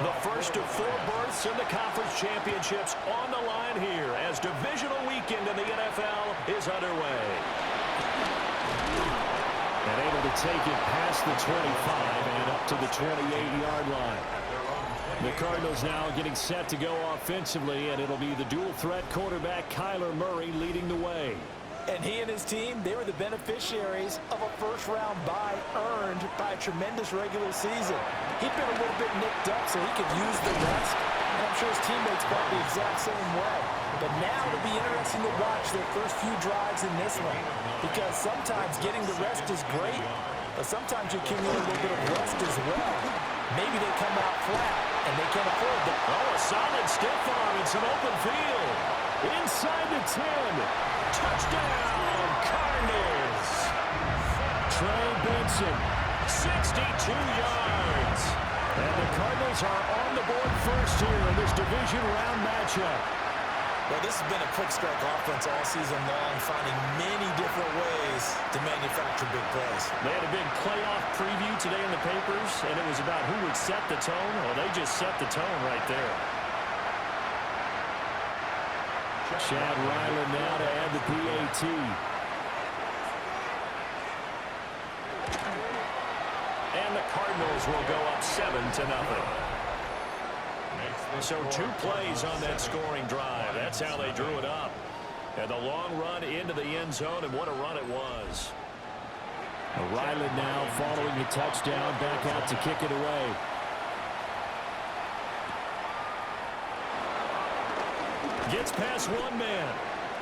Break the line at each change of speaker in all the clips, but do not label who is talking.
The first of 4 berths in the conference championships on the line here as divisional weekend in the NFL is underway.
And able to take it past the 25 and up to the 28-yard line. The Cardinals now getting set to go offensively, and it'll be the dual-threat quarterback Kyler Murray leading the way.
And he and his team, they were the beneficiaries of a first-round bye earned by a tremendous regular season. He'd been a little bit nicked up so he could use the rest, and I'm sure his teammates felt the exact same way. But now it'll be interesting to watch their first few drives in this one, because sometimes getting the rest is great, but sometimes you accumulate a little bit of rest as well. Maybe they come out flat, and they can't afford that.
Oh, a solid stiff arm and some open field.
Inside the 10.
Touchdown, Cardinals.
Trey Benson.
62 yards.
And the Cardinals are on the board first here in this division round matchup.
Well, this has been a quick-strike offense all season long, finding many different ways to manufacture big plays.
They had a big playoff preview today in the papers, and it was about who would set the tone. Well, they just set the tone right there.
Chad Ryland now to add the PAT.
And the Cardinals will go up 7-0. So 2 plays on that scoring drive. That's how they drew it up. And the long run into the end zone, and what a run it was.
Ryland now following the touchdown, back out to kick it away.
Gets past 1 man.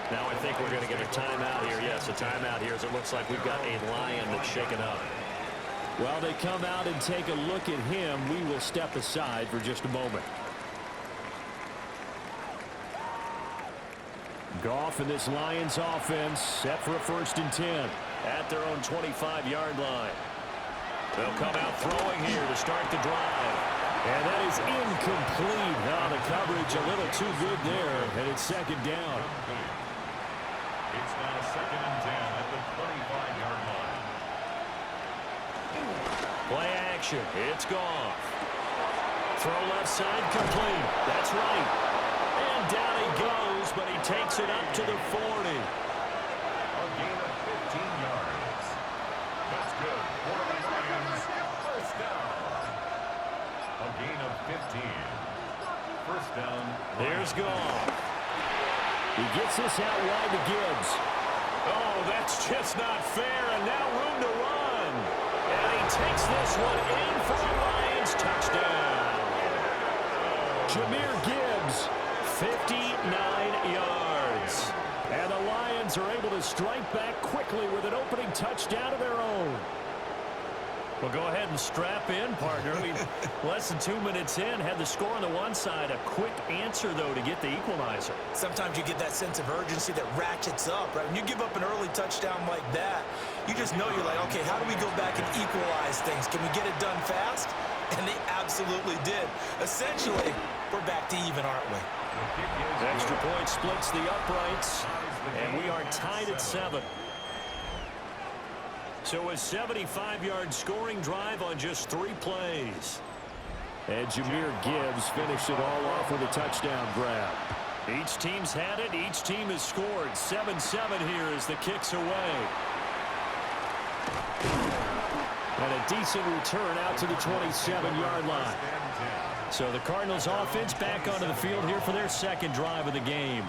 Now I think we're going to get a timeout here. Yes, a timeout here as it looks like we've got a Lion that's shaken up.
While they come out and take a look at him, we will step aside for just a moment. Goff and this Lions offense set for a 1st and 10.
At their own 25-yard line. They'll come out throwing here to start the drive.
And that is incomplete. Now the coverage a little too good there, and it's 2nd down.
It's now 2nd and 10 at the 25-yard line.
Play action. It's gone. Throw left side complete. That's right. And down he goes, but he takes it up to the 40.
A gain of 15 yards. That's good for the Lions. 1st down. A gain of 15. 1st down.
Here's Goff.
He gets this out wide to Gibbs.
Oh, that's just not fair, and now room to run. And he takes this one in for a Lions touchdown.
Jahmyr Gibbs,
59 yards.
and the Lions are able to strike back quickly with an opening touchdown of their own.
Well, go ahead and strap in, partner. We less than 2 minutes in, had the score on the one side. A quick answer, though, to get the equalizer.
Sometimes you get that sense of urgency that ratchets up, right? When you give up an early touchdown like that, you just know you're like, okay, how do we go back and equalize things? Can we get it done fast? And they absolutely did. Essentially, we're back to even, aren't we?
Extra point splits the uprights, and we are tied at 7. So a 75-yard scoring drive on just 3 plays.
And Jahmyr Gibbs finished it all off with a touchdown grab.
Each team's had it. Each team has scored. 7-7 here as the kick's away.
And a decent return out to the 27-yard line.
So the Cardinals offense back onto the field here for their second drive of the game.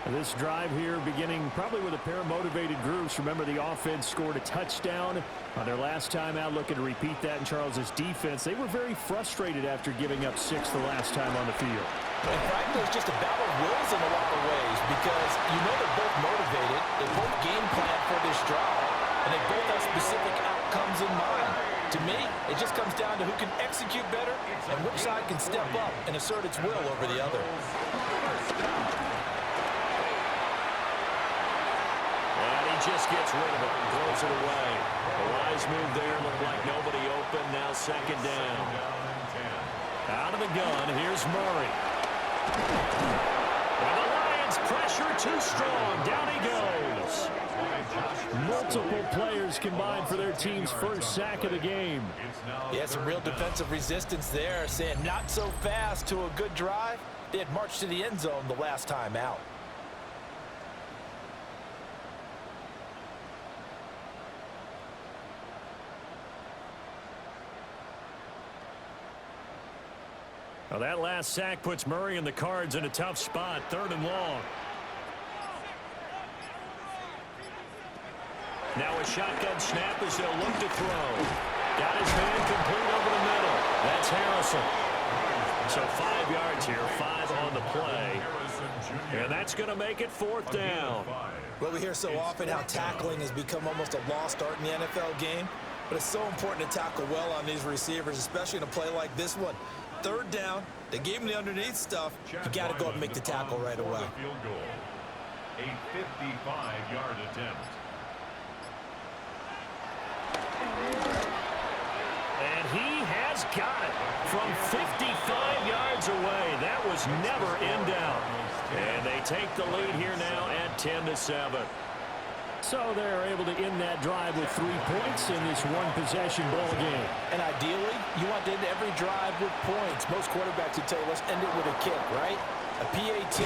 This drive here beginning probably with a pair of motivated groups. Remember, the offense scored a touchdown on their last time out. Looking to repeat that in Charles's defense. They were very frustrated after giving up 6 the last time on the field.
And frankly, it's just a battle of wills in a lot of ways because you know they're both motivated. They both game plan for this drive, and they both have specific outcomes in mind. To me, it just comes down to who can execute better and which side can step up and assert its will over the other.
Just gets rid of it and throws it away. A wise move there. Looked like nobody open. Now second down. Out of the gun. Here's Murray. And the Lions Defense pressure too strong. Down he goes.
Multiple players combined for their team's first sack of the game.
Yeah, some real defensive resistance there, saying not so fast to a good drive. They had marched to the end zone the last time out.
Well, that last sack puts Murray and the Cards in a tough spot, 3rd and long.
Now a shotgun snap as they'll look to throw. Got his man complete over the middle. That's Harrison. So 5 yards here, 5 on the play. And that's going to make it 4th down.
Well, we hear so often how tackling has become almost a lost art in the NFL game. But it's so important to tackle well on these receivers, especially in a play like this one. 3rd down, they gave him the underneath stuff. You got to go and make the tackle right away.
A 55-yard attempt.
And he has got it from 55 yards away. That was never in doubt. And they take the lead here now at 10-7.
So they're able to end that drive with 3 points in this one-possession ball game.
And ideally, you want to end every drive with points. Most quarterbacks would tell you, let's end it with a kick, right? A PAT,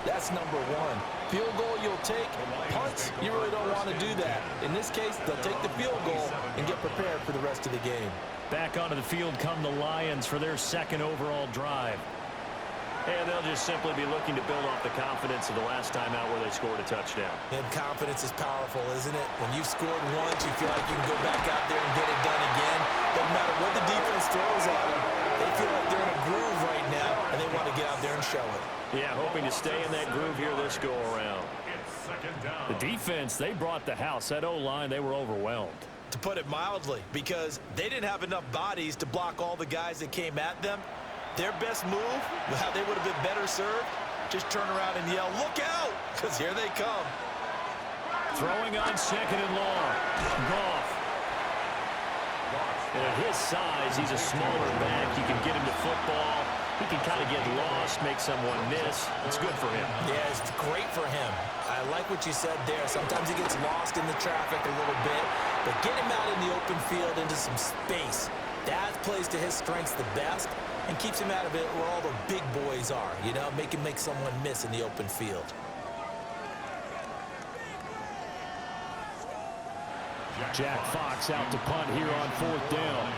that's number 1. Field goal you'll take. Punts, you really don't want to do that. In this case, they'll take the field goal and get prepared for the rest of the game.
Back onto the field come the Lions for their 2nd overall drive. And they'll just simply be looking to build off the confidence of the last time out where they scored a touchdown.
And confidence is powerful, isn't it? When you've scored once, you feel like you can go back out there and get it done again. Doesn't matter what the defense throws at them. They feel like they're in a groove right now, and they want to get out there and show it.
Yeah, hoping to stay in that groove here this go-around.
The defense, they brought the house. That O-line, they were overwhelmed.
To put it mildly, because they didn't have enough bodies to block all the guys that came at them. Their best move, how they would have been better served, just turn around and yell, look out, because here they come.
Throwing on 2nd and long. Goff. And at his size, he's a smaller back. You can get him to football. He can kind of get lost, make someone miss. It's good for him.
Yeah, it's great for him. I like what you said there. Sometimes he gets lost in the traffic a little bit, but get him out in the open field into some space. That plays to his strengths the best and keeps him out of it where all the big boys are, you know, make someone miss in the open field.
Jack Fox out to punt here on 4th down.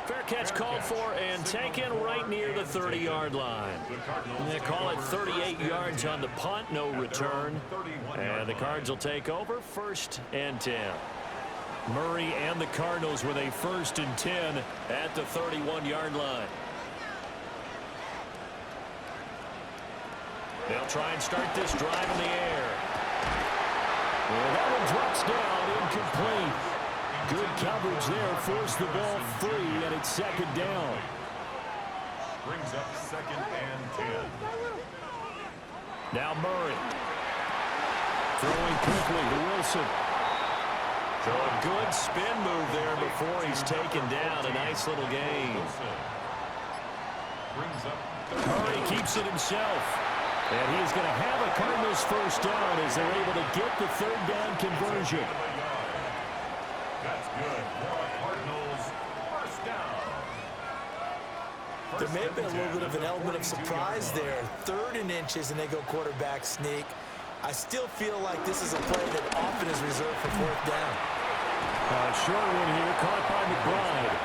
Fair catch called for and taken right near the 30-yard line. They call it 38 yards on the punt, no return. And the Cards will take over 1st and 10. Murray and the Cardinals with a 1st and 10 at the 31-yard line. They'll try and start this drive in the air.
And that one drops down, incomplete. Good coverage there, forced the ball free, and it's 2nd down.
Brings up 2nd and 10.
Now Murray. Throwing quickly to Wilson.
So a good spin move there before he's taken down. A nice little gain.
Brings up
Murray keeps it himself. And he's going to have a Cardinals 1st down as they're able to get the 3rd down conversion.
That's good for the Cardinals. 1st down.
There may have been a little bit of an element of surprise there. 3rd and inches, and they go quarterback sneak. I still feel like this is a play that often is reserved for 4th down.
Short one here, caught by McBride.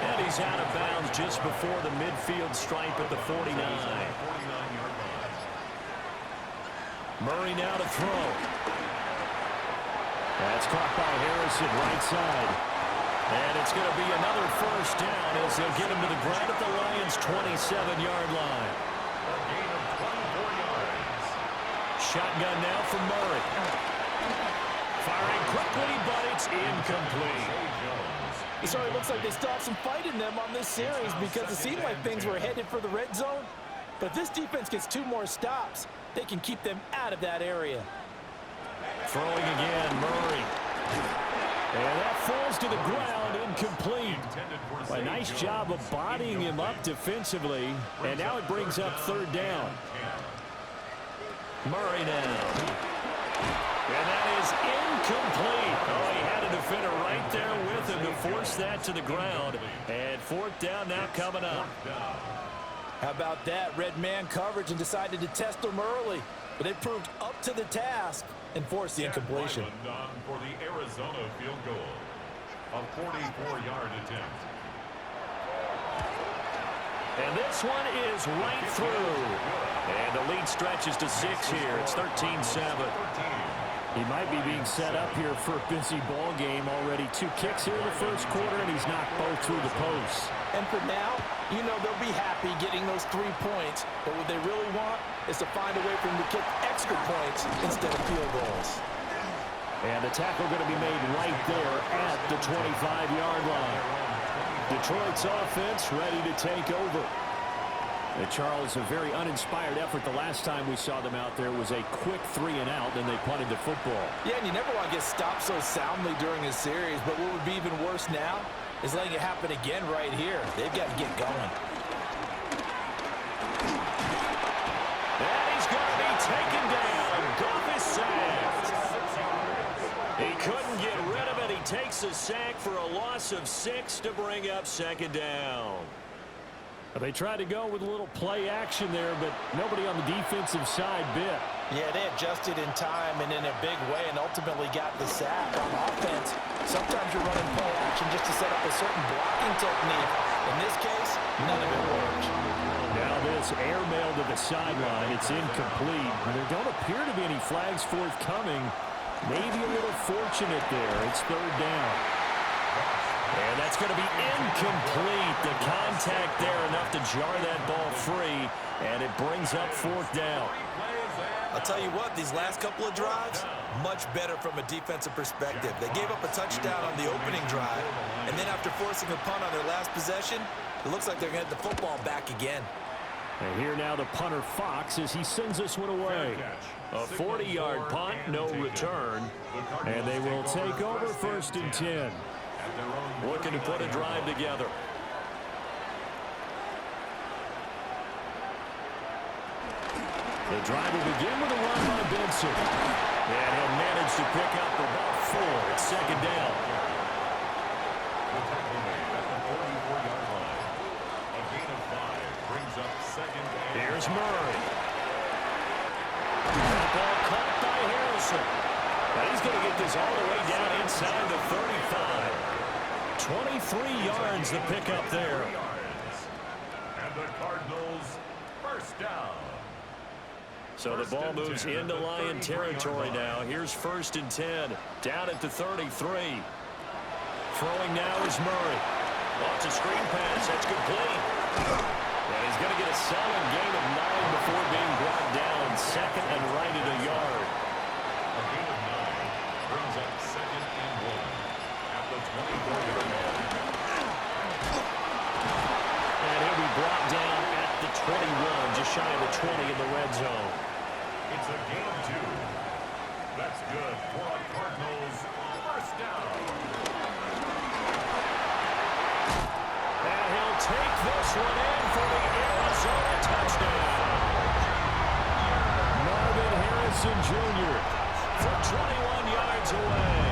And he's out of bounds just before the midfield stripe at the 49. Murray now to throw.
That's caught by Harrison, right side.
And it's going to be another 1st down as they'll get him to the ground at the Lions' 27-yard line.
A gain of 24 yards.
Shotgun now from Murray. Firing quickly, but it's incomplete.
So it looks like they still have some fight in them on this series because it seemed like things were headed for the red zone. But if this defense gets 2 more stops, they can keep them out of that area.
Throwing again, Murray.
And that falls to the ground, incomplete. A nice job of bodying him up defensively, and now it brings up third down.
Murray now. And that is incomplete. Oh, he had a defender right there with him to force that to the ground. And fourth down now coming up.
How about that? Red man coverage and decided to test him early. But they proved up to the task and forced the incompletion.
For the Arizona field goal. A 44-yard attempt.
And this one is right through. And the lead stretches to 6 here. It's 13-7.
He might be being set up here for a busy ball game already. 2 kicks here in the first quarter, and he's knocked both through the posts.
And for now, you know they'll be happy getting those 3 points. But what they really want is to find a way for him to kick extra points instead of field goals.
And the tackle going to be made right there at the 25-yard line. Detroit's offense ready to take over. And Charles, a very uninspired effort the last time we saw them out there was a quick 3-and-out, and they punted the football.
Yeah, and you never want to get stopped so soundly during a series, but what would be even worse now is letting it happen again right here. They've got to get going.
And he's going to be taken down. Goff is sacked. He couldn't get rid of it. He takes a sack for a loss of 6 to bring up second down.
They tried to go with a little play action there, but nobody on the defensive side bit.
Yeah, they adjusted in time and in a big way and ultimately got the sack. On offense, sometimes you're running play action just to set up a certain blocking technique. In this case, none of it worked.
Now this airmail to the sideline. It's incomplete. There don't appear to be any flags forthcoming. Maybe a little fortunate there. It's third down.
And that's going to be incomplete. The contact there enough to jar that ball free, and it brings up fourth down.
I'll tell you what, these last couple of drives, much better from a defensive perspective. They gave up a touchdown on the opening drive, and then after forcing a punt on their last possession, it looks like they're going to get the football back again.
And here now the punter Fox as he sends this one away.
A 40-yard punt, no return, and they will take over first and 10. Looking to put a drive together.
The drive will begin with a run by Benson.
And he'll manage to pick up about 4 at second down.
The tackle made at the 44-yard line. A gain of 5 brings up second and...
Here's Murray. The ball caught by Harrison. Now he's going to get this all the way down inside the 35. 23 yards to pick up there.
And the Cardinals first down.
So the ball moves into Lion territory now. Here's first and 10. Down at the 33. Throwing now is Murray. Lots of screen pass. That's complete. And he's going to get a solid gain of 9 before being brought down. Second and right at a yard.
A gain of 9 brings up second and 1 at the 24-yard line.
And he'll be brought down at the 21, just shy of the 20 in the red zone.
It's a gain of 2. That's good for the Cardinals. First down.
And he'll take this one in for the Arizona touchdown.
Marvin Harrison Jr.
from 21 yards away,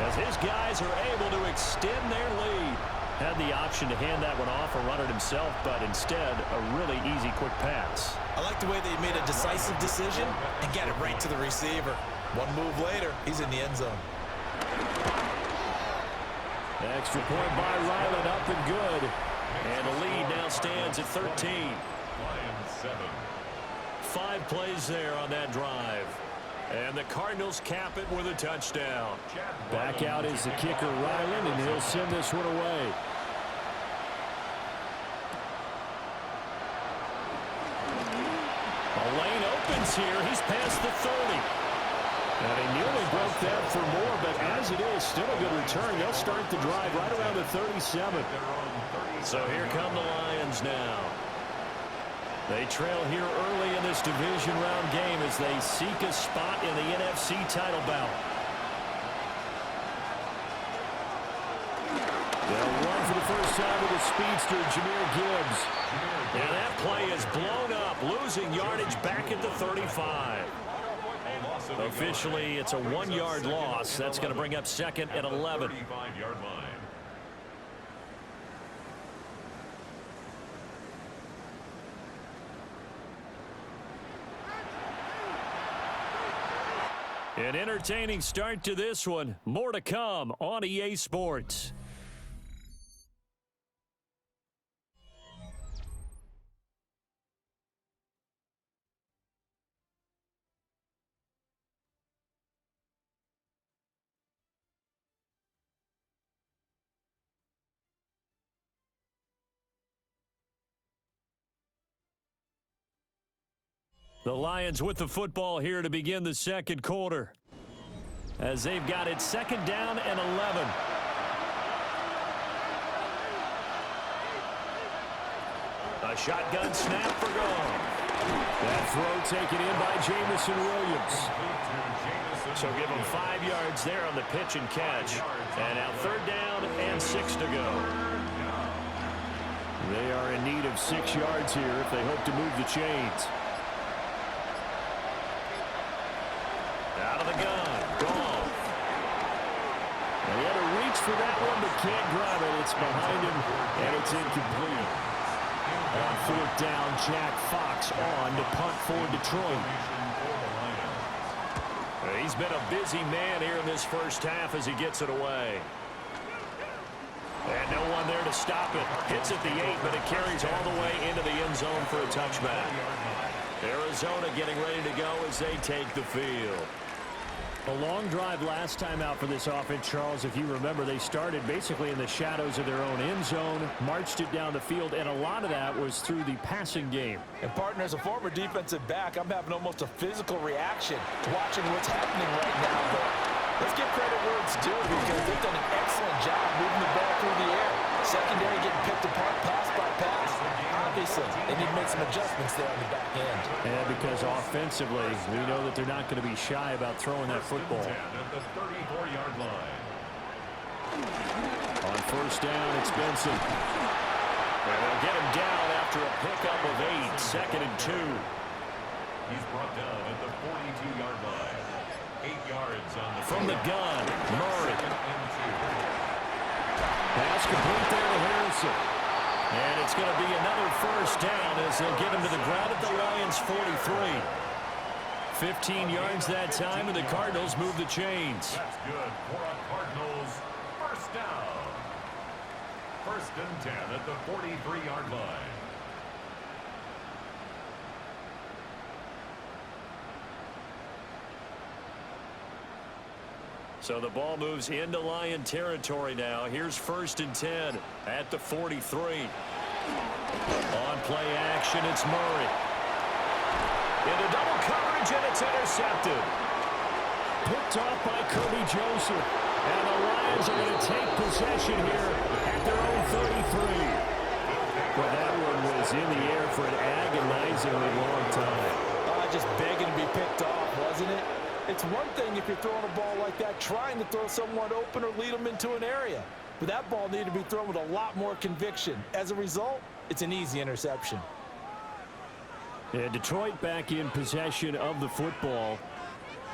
as his guys are able to extend their lead.
Had the option to hand that one off or run it himself, but instead a really easy quick pass.
I like the way they made a decisive decision and got it right to the receiver. One move later, he's in the end zone.
Extra point by Ryland, up and good.
And the lead now stands at 13.
Lions 7.
5 plays there on that drive. And the Cardinals cap it with a touchdown.
Back out is the kicker, Ryland, and he'll send this one away.
A lane opens here. He's past the 30.
And he nearly broke that for more, but as it is, still a good return. They'll start the drive right around the 37.
So here come the Lions now. They trail here early in this division round game as they seek a spot in the NFC title bout.
They'll run for the first time with the speedster, Jahmyr Gibbs.
And that play is blown up, losing yardage back at the 35. Officially, it's a 1-yard loss. That's going to bring up second and 11.
35-yard line.
An entertaining start to this one. More to come on EA Sports. The Lions with the football here to begin the second quarter, as they've got it second down and 11. A shotgun snap for Goff.
That throw taken in by Jamison Williams.
So give them 5 yards there on the pitch and catch. And now third down and 6 to go.
They are in need of 6 yards here if they hope to move the chains.
Out of the gun, Goff.
He had to reach for that one, but can't grab it. It's behind him, and it's incomplete. On fourth down, Jack Fox on to punt for Detroit.
He's been a busy man here in this first half as he gets it away. And no one there to stop it. Hits at the 8, but it carries all the way into the end zone for a touchback. Arizona getting ready to go as they take the field.
A long drive last time out for this offense, Charles. If you remember, they started basically in the shadows of their own end zone, marched it down the field, and a lot of that was through the passing game.
And, partner, as a former defensive back, I'm having almost a physical reaction watching what's happening right now. But let's give credit where it's due because they've done an excellent job moving the ball through the air. Secondary getting picked apart pass by pass. Obviously, they need to make some adjustments there on the back end.
And because offensively, we know that they're not going to be shy about throwing that football.
At the 34-yard line.
On first down, it's Benson.
And they'll get him down after a pickup of 8, second and 2.
He's brought down at the 42-yard line. 8 yards on the
From the gun, Murray.
Pass complete there to Harrison.
And it's going to be another first down as they'll get him to the ground at the Lions' 43. 15 yards that time, and the Cardinals move the chains.
That's good for a Cardinals first down. First and 10 at the 43-yard line.
So the ball moves into Lion territory now. Here's first and 10 at the 43. On play action, it's Murray. Into double coverage, and it's intercepted.
Picked off by Kirby Joseph. And the Lions are going to take possession here at their own 33. Well, that one was in the air for an agonizingly long time.
Just begging to be picked off, wasn't it? It's one thing if you're throwing a ball like that, trying to throw someone open or lead them into an area. But that ball needed to be thrown with a lot more conviction. As a result, it's an easy interception.
And Detroit back in possession of the football.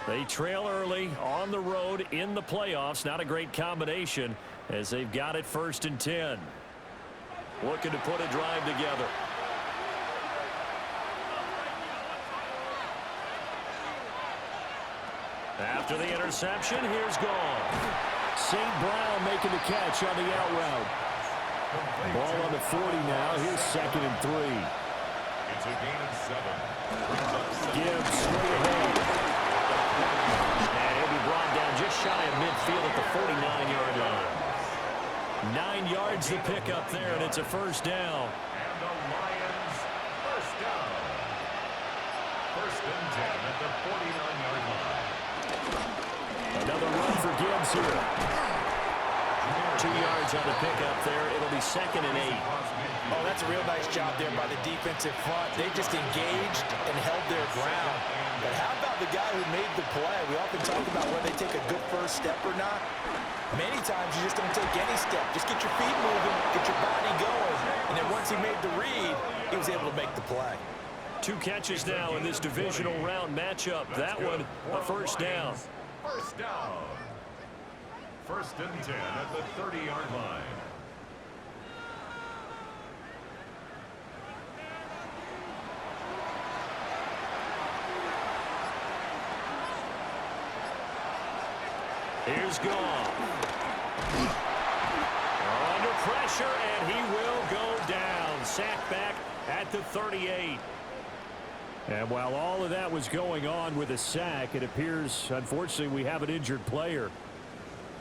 They trail early on the road in the playoffs. Not a great combination as they've got it first and 10. Looking to put a drive together. After the interception, here's Goff.
St. Brown making the catch on the out route. Ball on the 40 now. Here's second and 3.
It's a gain of 7.
Gibbs straight ahead.
And he'll be brought down just shy of midfield at the 49-yard line. 9 yards to pick up there, and it's a first down.
And the Lions first down. First and 10 at the 49-yard line.
Another run for Gibbs here.
2 yards on the pickup there. It'll be second and 8.
Oh, that's a real nice job there by the defensive front. They just engaged and held their ground. But how about the guy who made the play? We often talk about when they take a good first step or not. Many times you just don't take any step. Just get your feet moving, get your body going. And then once he made the read, he was able to make the play.
2 catches now in this divisional round matchup. That one, a first down.
First down. First and 10 at the 30-yard line.
Here's Goff. Under pressure, and he will go down. Sacked back at the 38.
And while all of that was going on with a sack, it appears, unfortunately, we have an injured player.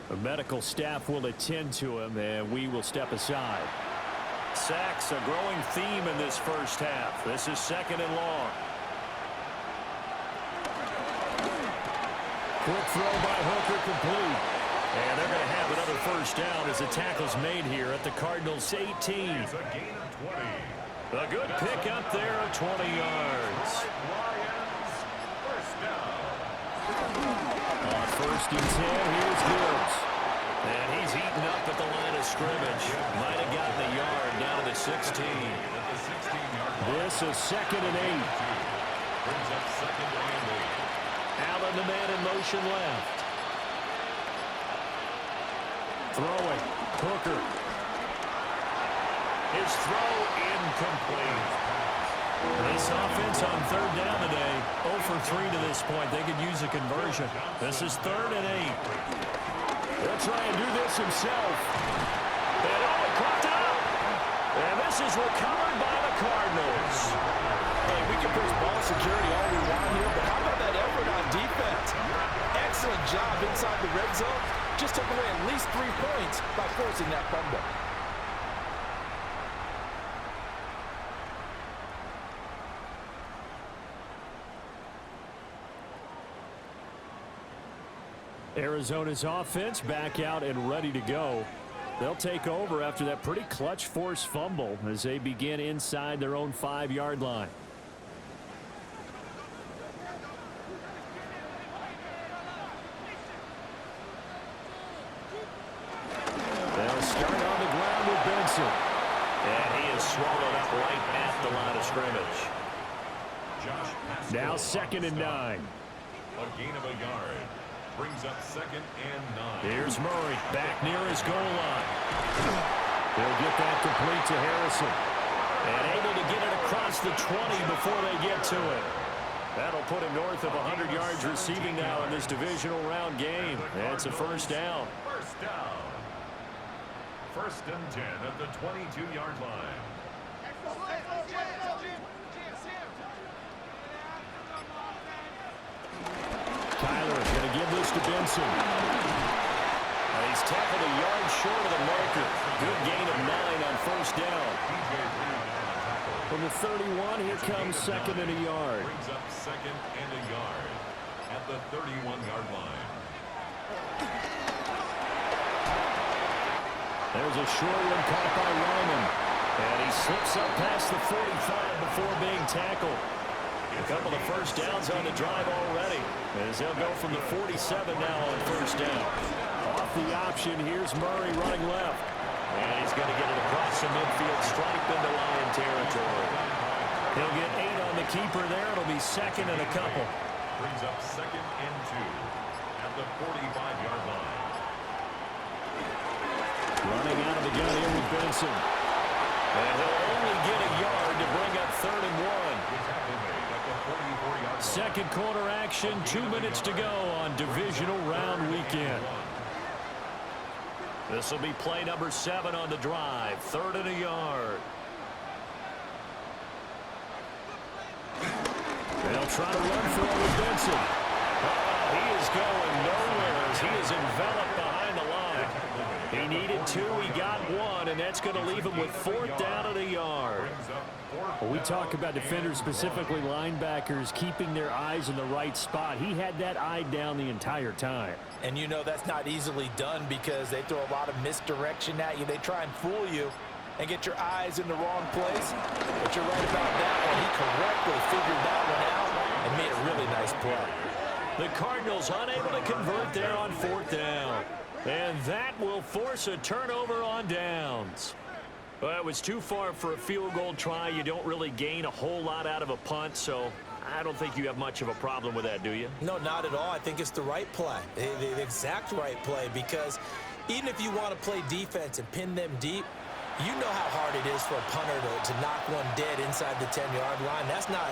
The medical staff will attend to him, and we will step aside.
Sacks, a growing theme in this first half. This is 2nd and long.
Quick throw by Hooker, complete.
And they're going to have another first down as the tackle's made here at the Cardinals' 18.
It's a gain of 20.
A good pick up there of 20 yards.
Lions, first down.
On 1st and 10, here's Gibbs.
And he's eaten up at the line of scrimmage. Might have gotten a yard down to the 16.
At the 16-yard line.
This is 2nd and 8.
Brings up 2nd and 8.
Allen, the man in motion left.
Throwing. Hooker.
His throw incomplete. This offense on 3rd down today, 0 for 3 to this point. They could use a conversion. This is 3rd and 8.
He'll try and do this himself.
And he caught up. And this is recovered by the Cardinals.
Hey, we can push ball security all we want here, but how about that effort on defense? Excellent job inside the red zone. Just took away at least 3 points by forcing that fumble.
Arizona's offense back out and ready to go. They'll take over after that pretty clutch forced fumble as they begin inside their own 5-yard line. They'll start on the ground with Benson.
And he is swallowed up right at the line of scrimmage.
Now 2nd and 9.
A gain of a yard. Brings up 2nd and 9.
Here's Murray back near his goal line.
They'll get that complete to Harrison.
And able to get it across the 20 before they get to it. That'll put him north of 100 yards receiving now in this divisional round game. That's a first down.
First down. 1st and 10 at the 22-yard line.
Tyler is going to give this to Benson.
He's tackled a yard short of the marker. Good gain of 9 on first down.
From the 31, here comes 2nd and a yard.
Brings up 2nd and a yard at the 31-yard line.
There's a short one caught by Lyman.
And he slips up past the 45 before being tackled. A couple of first downs on the drive already, as they'll go from the 47 now on first down.
Off the option, here's Murray running left.
And he's going to get it across the midfield stripe into Lion territory. He'll get 8 on the keeper there. It'll be 2nd and a couple.
Brings up 2nd and 2 at the 45-yard line.
Running out of the gun here with Benson.
And he'll only get a yard to bring up 3rd and 1. Second quarter action, 2 minutes to go on divisional round weekend. This will be play number 7 on the drive. 3rd and a yard.
They'll try to run for it with Benson.
He is going nowhere as he is enveloped behind the line. He needed 2, he got 1, and that's going to leave him with 4th down and a yard.
Well, we talk about defenders, specifically linebackers, keeping their eyes in the right spot. He had that eye down the entire time.
And you know that's not easily done because they throw a lot of misdirection at you. They try and fool you and get your eyes in the wrong place. But you're right about that one. He correctly figured that one out and made a really nice play.
The Cardinals unable to convert there on 4th down. And that will force a turnover on downs. Well, it was too far for a field goal try. You don't really gain a whole lot out of a punt, so I don't think you have much of a problem with that, do you?
No, not at all. I think it's the right play, the exact right play, because even if you want to play defense and pin them deep, you know how hard it is for a punter to knock one dead inside the 10-yard line. That's not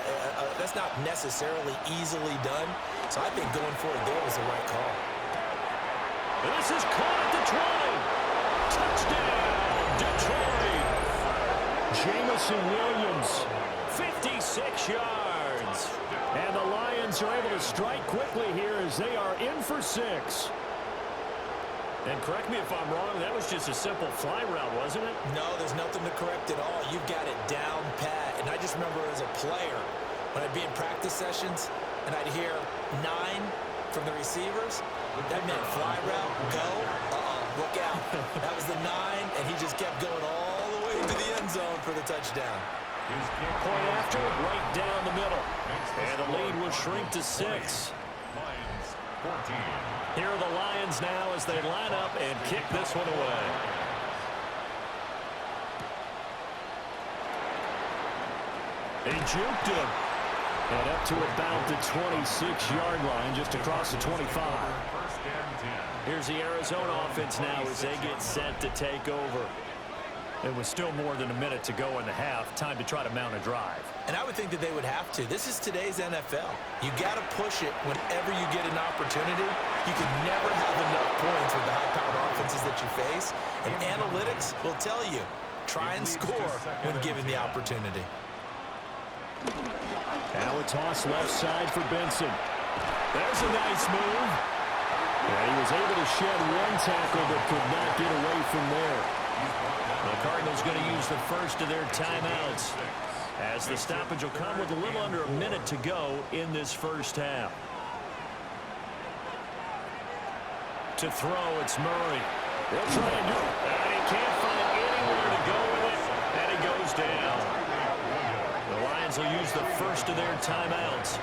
necessarily easily done. So I think going for it there was the right call.
This is caught at the 20. Touchdown, Detroit.
Jamison Williams.
56 yards.
And the Lions are able to strike quickly here as they are in for 6.
And correct me if I'm wrong, that was just a simple fly route, wasn't it?
No, there's nothing to correct at all. You've got it down pat. And I just remember as a player, when I'd be in practice sessions and I'd hear 9 from the receivers, that meant fly route, go, look out. That was the 9, and he just kept going all the way to the end zone for the touchdown.
Point after, right down the middle. And the lead will shrink to 6.
Lions 14.
Here are the Lions now as they line up and kick this one away. They juked him.
And up to about the 26-yard line, just across the 25.
First and 10.
Here's the Arizona offense now as they get set to take over. It was still more than a minute to go in the half. Time to try to mount a drive.
And I would think that they would have to. This is today's NFL. You got to push it whenever you get an opportunity. You can never have enough points with the high-powered offenses that you face. And analytics will tell you, try and score when given the opportunity.
Now a toss left side for Benson.
There's a nice move.
And he was able to shed one tackle but could not get away from there.
The Cardinals going to use the first of their timeouts as the stoppage will come with a little under a minute to go in this first half. To throw, it's Murray. They'll try and do it. And he can't find anywhere to go with it. And he goes down. The Lions will use the first of their timeouts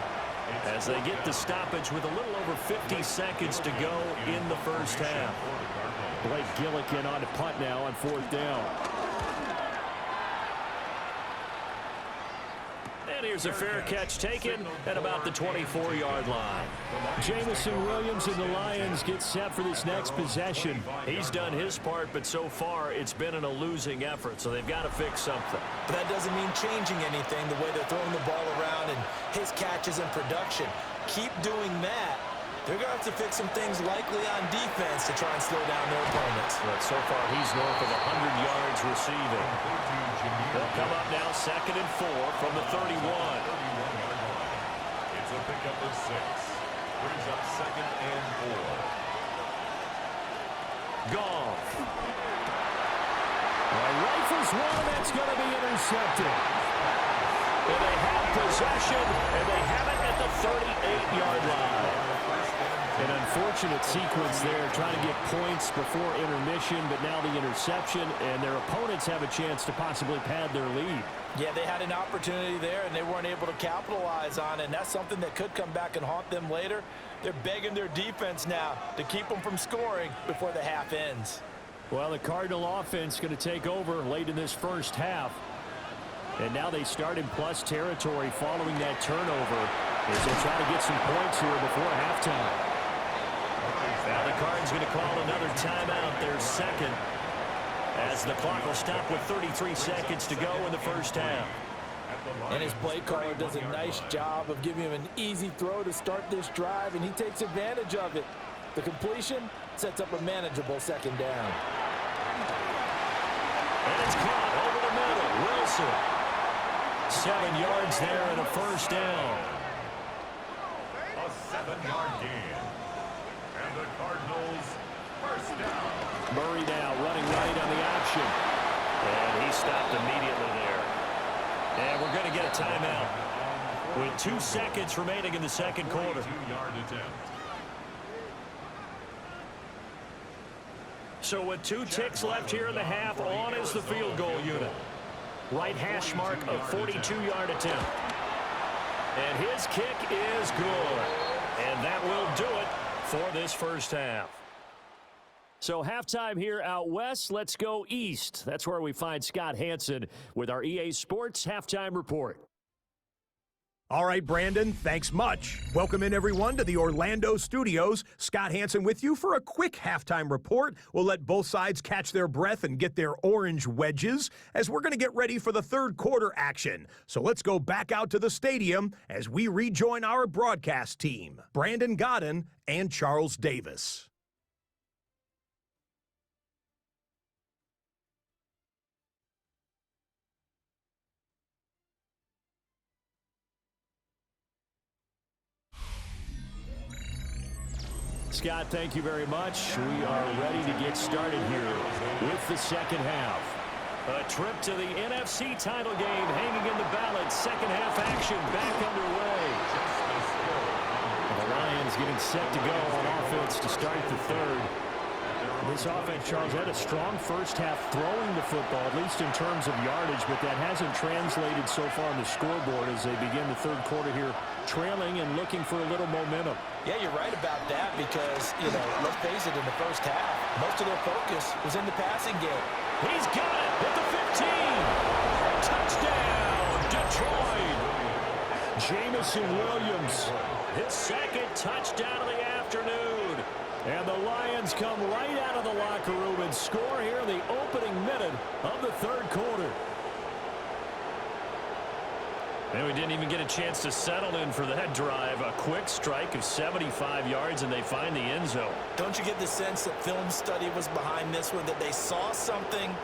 as they get the stoppage with a little over 50 seconds to go in the first half.
Blake Gillikin on the punt now on 4th down.
And here's a fair catch taken at about the 24-yard line.
Jamison Williams and the Lions get set for this next possession.
He's done his part, but so far it's been in a losing effort, so they've got to fix something.
But that doesn't mean changing anything, the way they're throwing the ball around and his catches and production. Keep doing that. They're going to have to fix some things likely on defense to try and slow down their opponents.
But so far he's north of 100 yards receiving. They'll come up now 2nd and 4 from the 31.
It's a pickup of 6. Brings up 2nd and 4.
Goff.
Rifles one, that's going to be intercepted.
And they have possession, and they have it at the 38-yard line.
An unfortunate sequence there, trying to get points before intermission, but now the interception, and their opponents have a chance to possibly pad their lead.
Yeah, they had an opportunity there, and they weren't able to capitalize on it, and that's something that could come back and haunt them later. They're begging their defense now to keep them from scoring before the half ends.
Well, the Cardinal offense going to take over late in this first half. And now they start in plus territory following that turnover as they try to get some points here before halftime.
Now the Cardinals going to call another timeout, their second, as the clock will stop with 33 seconds to go in the first half.
And his play caller does a nice job of giving him an easy throw to start this drive, and he takes advantage of it. The completion sets up a manageable 2nd down.
And it's caught over the middle. Wilson. 7 yards there and a first down.
A 7-yard gain. And the Cardinals first down.
Murray now running right on the option.
And he stopped immediately there. And we're going to get a timeout with 2 seconds remaining in the second quarter.
2-yard attempt.
So with 2 ticks left here in the half, on is the field goal unit. Right hash mark of 42-yard attempt. And his kick is good. And that will do it for this first half.
So halftime here out west. Let's go east. That's where we find Scott Hansen with our EA Sports Halftime Report.
All right, Brandon, thanks much. Welcome in, everyone, to the Orlando studios. Scott Hansen with you for a quick halftime report. We'll let both sides catch their breath and get their orange wedges as we're going to get ready for the third quarter action. So let's go back out to the stadium as we rejoin our broadcast team, Brandon Godden and Charles Davis.
Scott, thank you very much. We are ready to get started here with the second half. A trip to the NFC title game hanging in the balance. Second half action back underway. The Lions getting set to go on offense to start the third. This offense, Charles, had a strong first half throwing the football, at least in terms of yardage, but that hasn't translated so far on the scoreboard as they begin the third quarter here, trailing and looking for a little momentum.
Yeah, you're right about that because, let's face it, in the first half, most of their focus was in the passing game.
He's got it at the 15. Touchdown, Detroit. Jamison Williams, his second touchdown of the afternoon. And the Lions come right out of the locker room and score here in the opening minute of the third quarter.
And we didn't even get a chance to settle in for that drive. A quick strike of 75 yards, and they find the end zone.
Don't you get the sense that film study was behind this one, that they saw something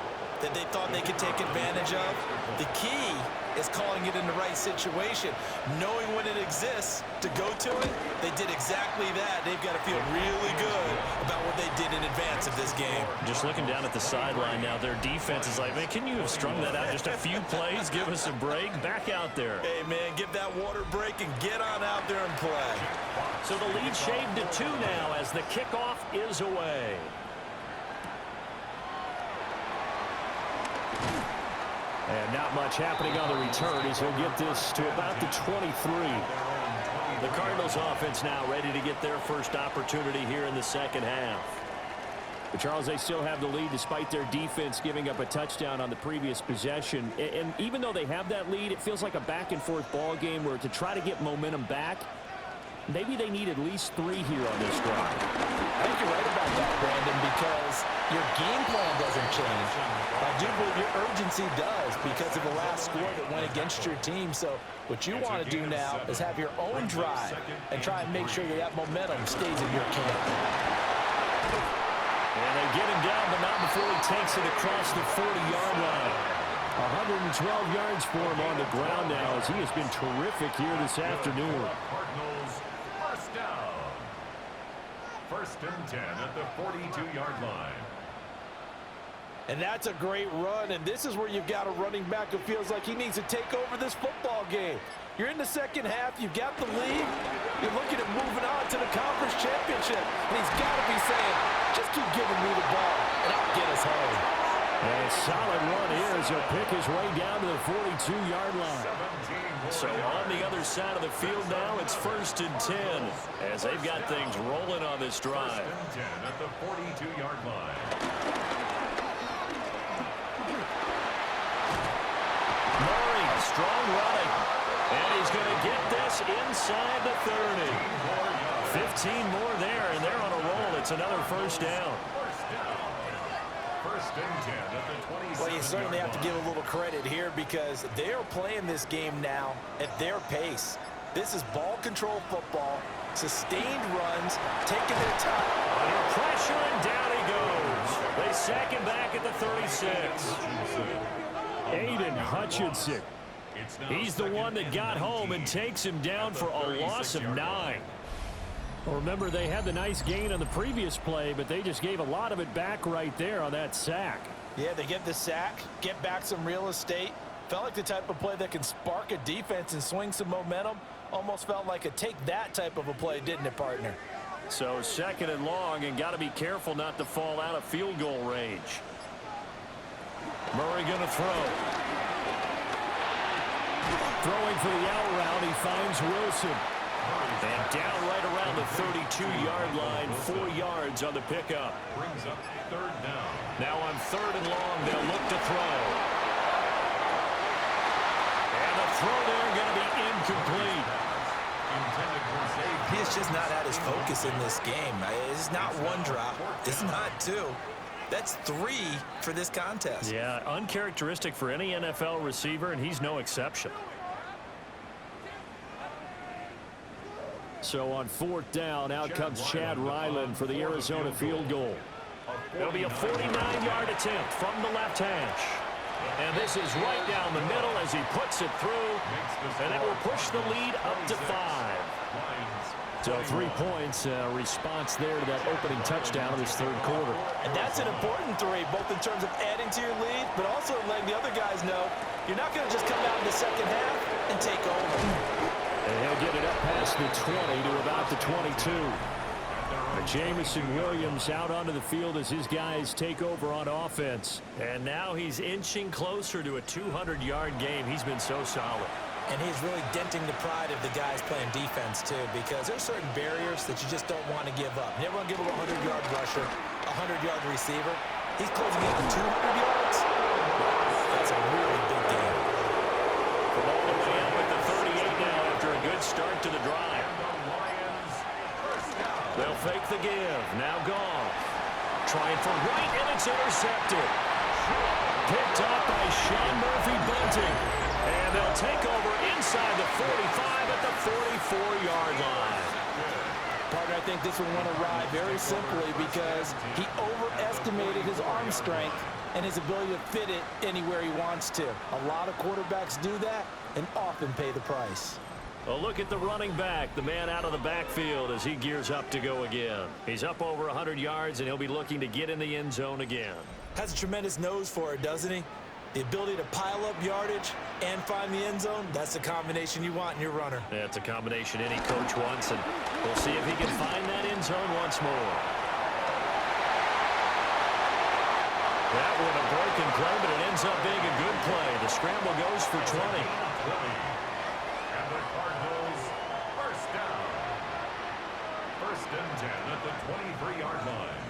that they thought they could take advantage of? The key is calling it in the right situation. Knowing when it exists to go to it, they did exactly that. They've got to feel really good about what they did in advance of this game.
Just looking down at the sideline now, their defense is like, man, can you have strung that out just a few plays? Give us a break. Back out there.
Hey, man, give that water break and get on out there and play.
So the lead shaved to 2 now as the kickoff is away.
And not much happening on the return as he'll get this to about the 23.
The Cardinals offense now ready to get their first opportunity here in the second half.
But Charles, they still have the lead despite their defense giving up a touchdown on the previous possession. And even though they have that lead, it feels like a back-and-forth ball game where to try to get momentum back, maybe they need at least 3 here on this drive.
I think you're right about that, Brandon, because your game plan doesn't change. I do believe your urgency does because of the last score that went against your team. So what you want to do now is have your own drive and try and make sure that that momentum stays in your camp.
And they get him down, but not before he takes it across the 40-yard line. 112 yards for him on the ground now as he has been terrific here this afternoon.
Cardinals, first down. First and 10 at the 42-yard line.
And that's a great run, and this is where you've got a running back who feels like he needs to take over this football game. You're in the second half, you've got the lead, you're looking at moving on to the conference championship, and he's got to be saying, just keep giving me the ball, and I'll get us home.
And a solid run here as he'll pick his way down to the 42-yard line.
So on the other side of the field now, it's first and 10 as they've got things rolling on this drive.
First and 10 at the 42-yard line.
Strong running, and he's going to get this inside the 30. 15 more there, and they're on a roll. It's another first down.
First and 10 at the 27.
Well, you certainly have to give a little credit here because they are playing this game now at their pace. This is ball control football, sustained runs, taking their time.
Under pressure, and down he goes. They sack him back at the 36.
Aiden Hutchinson.
He's the one that got home and takes him down for a loss of 9.
Well, remember, they had the nice gain on the previous play, but they just gave a lot of it back right there on that sack.
Yeah, they get the sack, get back some real estate. Felt like the type of play that can spark a defense and swing some momentum. Almost felt like a take-that type of a play, didn't it, partner?
So second and long, and got to be careful not to fall out of field goal range. Murray going to throw.
Throwing for the out route, he finds Wilson.
And down right around the 32-yard line, 4 yards on the pickup.
Brings up third down.
Now on 3rd and long, they'll look to throw. And the throw there going to be incomplete.
He is just not at his focus in this game. It's not one drop. It's not two. That's 3 for this contest.
Yeah, uncharacteristic for any NFL receiver, and he's no exception. So on 4th down, out comes Chad Ryland for the Arizona field goal.
It'll be a 49-yard attempt from the left hash. And this is right down the middle as he puts it through. And it will push the lead up to 5. So 3 points, response there to that opening touchdown of this 3rd quarter.
And that's an important 3, both in terms of adding to your lead, but also letting the other guys know you're not going to just come out in the second half and take over.
And he'll get it up past the 20 to about the 22. Jamison Williams out onto the field as his guys take over on offense.
And now he's inching closer to a 200-yard game. He's been so solid.
And he's really denting the pride of the guys playing defense, too, because there's certain barriers that you just don't want to give up. You never want to give up a 100-yard rusher, a 100-yard receiver. He's closing in on 200 yards. That's a really big game.
The ball away up at the 38 now after a good start to the drive. They'll fake the give. Now gone. Trying for right, and it's intercepted. Picked up by Sean Murphy-Bunting. And they'll take over inside the 45 at the 44-yard line.
Partner, I think this will want to ride very simply because he overestimated his arm strength and his ability to fit it anywhere he wants to. A lot of quarterbacks do that and often pay the price.
Well, look at the running back, the man out of the backfield as he gears up to go again. He's up over 100 yards, and he'll be looking to get in the end zone again.
Has a tremendous nose for it, doesn't he? The ability to pile up yardage and find the end zone, that's the combination you want in your runner.
Yeah, it's a combination any coach wants, and we'll see if he can find that end zone once more. That one a broken play, but it ends up being a good play. The scramble goes for 20.
And the Cardinals first down. 1st and 10 at the 23-yard line.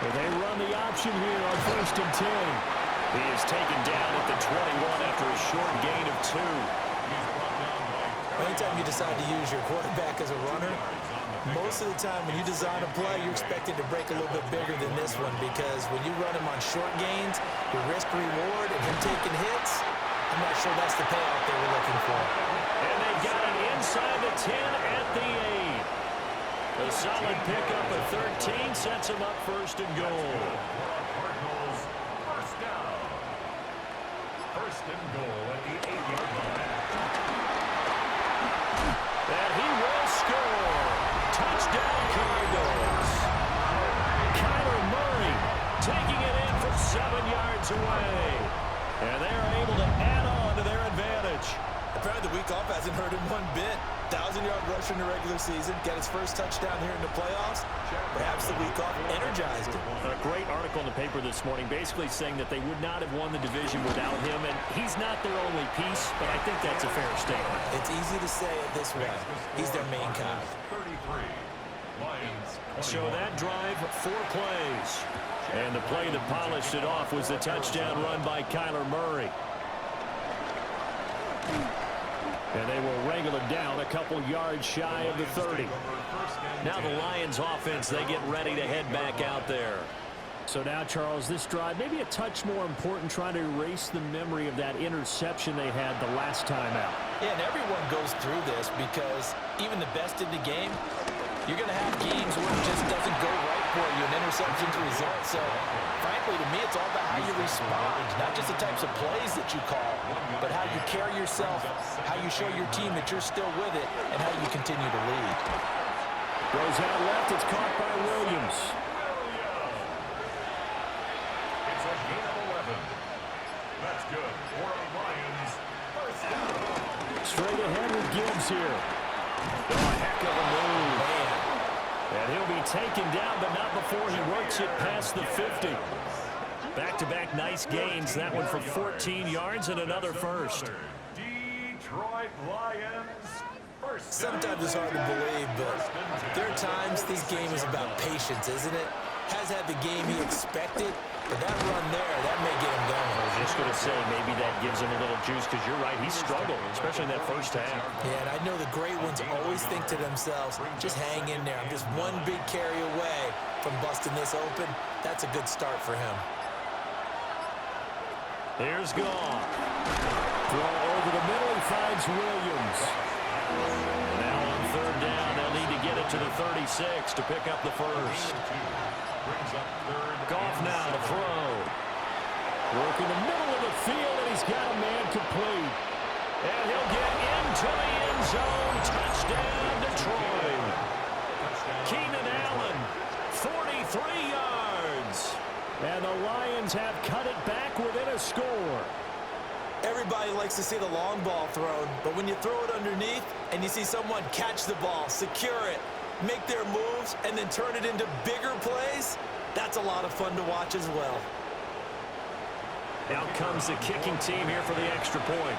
They run the option here on 1st and 10.
He is taken down at the 21 after a short gain of 2.
Anytime you decide to use your quarterback as a runner, most of the time when you design a play, you're expected to break a little bit bigger than this one because when you run him on short gains, your risk-reward and him taking hits, I'm not sure that's the payoff they were looking for.
And they got it inside the 10 at the 8. A solid pickup of 13 sets him up 1st and goal.
Cardinals first down. 1st and goal at the 8-yard line.
And he will score. Touchdown Cardinals. Kyler Murray taking it in from 7 yards away. And they are able to add on to their advantage.
Apparently the week off hasn't hurt him one bit. 1,000-yard rusher in the regular season, got his first touchdown here in the playoffs. Perhaps the week off energized him.
A great article in the paper this morning basically saying that they would not have won the division without him, and he's not their only piece, but I think that's a fair statement.
It's easy to say it this way. He's their main guy.
33. Lions.
So that drive, 4 plays.
And the play that polished it off was the touchdown run by Kyler Murray. And they will wrangle it down a couple yards shy of the 30.
Now the Lions offense, they get ready to head back out there.
So now, Charles, this drive maybe a touch more important, trying to erase the memory of that interception they had the last time out.
Yeah, and everyone goes through this because even the best in the game, you're going to have games where it just doesn't go right for you, and interceptions result. So, frankly, to me, it's all about how you respond, not just the types of plays that you call, but how you carry yourself, how you show your team that you're still with it, and how you continue to lead.
Goes out left. It's caught by Williams.
It's a gain of 11. That's good for the Lions. First down.
Straight ahead with Gibbs here.
Oh, a heck of a move.
Man.
And he'll be taken down, but not before he works it past the 50. Back-to-back nice gains. That one for 14 yards and another first.
Detroit Lions.
Sometimes it's hard to believe, but there are times this game is about patience, isn't it? Has had the game he expected, but that run there, that may get him going.
I was just going to say, maybe that gives him a little juice, because you're right, he struggled, especially in that first half.
Yeah, and I know the great ones always think to themselves, just hang in there. I'm just one big carry away from busting this open. That's a good start for him.
Here's Goff. Throw over the middle, he finds Williams. Now on third down, they'll need to get it to the 36 to pick up the first. Goff now to throw. Working the middle of the field, and he's got a man complete. And he'll get into the end zone. Touchdown, Detroit. Keenan Allen, 43 yards. And the Lions have cut it back within a score.
Everybody likes to see the long ball thrown, but when you throw it underneath and you see someone catch the ball, secure it, make their moves, and then turn it into bigger plays, that's a lot of fun to watch as well.
Out comes the kicking team here for the extra point.